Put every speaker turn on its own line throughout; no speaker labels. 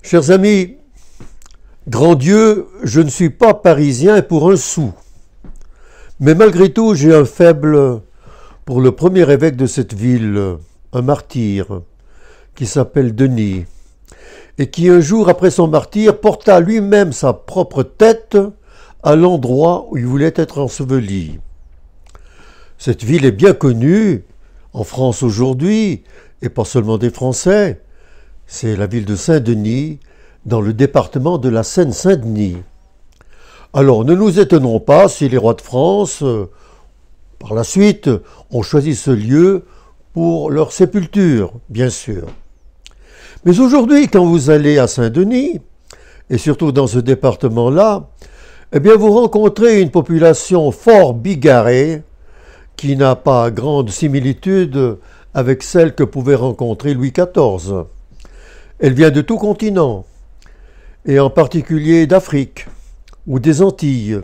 Chers amis, grand Dieu, je ne suis pas parisien pour un sou. Mais malgré tout, j'ai un faible pour le premier évêque de cette ville, un martyr, qui s'appelle Denis, et qui un jour après son martyre porta lui-même sa propre tête à l'endroit où il voulait être enseveli. Cette ville est bien connue en France aujourd'hui, et pas seulement des Français. C'est la ville de Saint-Denis, dans le département de la Seine-Saint-Denis. Alors, ne nous étonnons pas si les rois de France, par la suite, ont choisi ce lieu pour leur sépulture, bien sûr. Mais aujourd'hui, quand vous allez à Saint-Denis, et surtout dans ce département-là, eh bien, vous rencontrez une population fort bigarrée, qui n'a pas grande similitude avec celle que pouvait rencontrer Louis XIV. Elle vient de tout continent, et en particulier d'Afrique ou des Antilles.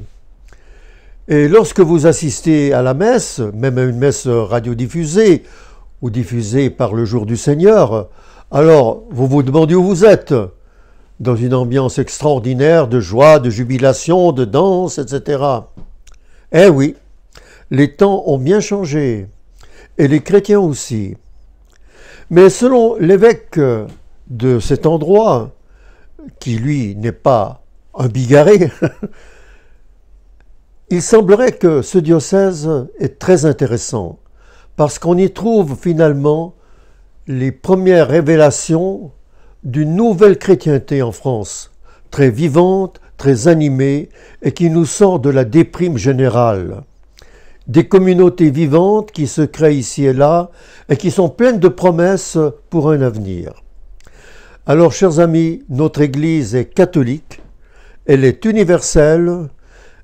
Et lorsque vous assistez à la messe, même à une messe radiodiffusée ou diffusée par le Jour du Seigneur, alors vous vous demandez où vous êtes, dans une ambiance extraordinaire de joie, de jubilation, de danse, etc. Eh oui, les temps ont bien changé, et les chrétiens aussi. Mais selon l'évêque de cet endroit, qui lui n'est pas un bigarré, il semblerait que ce diocèse est très intéressant, parce qu'on y trouve finalement les premières révélations d'une nouvelle chrétienté en France, très vivante, très animée, et qui nous sort de la déprime générale. Des communautés vivantes qui se créent ici et là, et qui sont pleines de promesses pour un avenir. Alors, chers amis, notre Église est catholique, elle est universelle,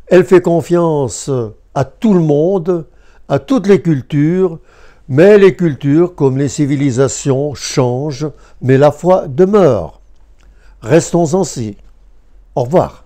elle fait confiance à tout le monde, à toutes les cultures, mais les cultures, comme les civilisations, changent, mais la foi demeure. Restons ainsi. Au revoir.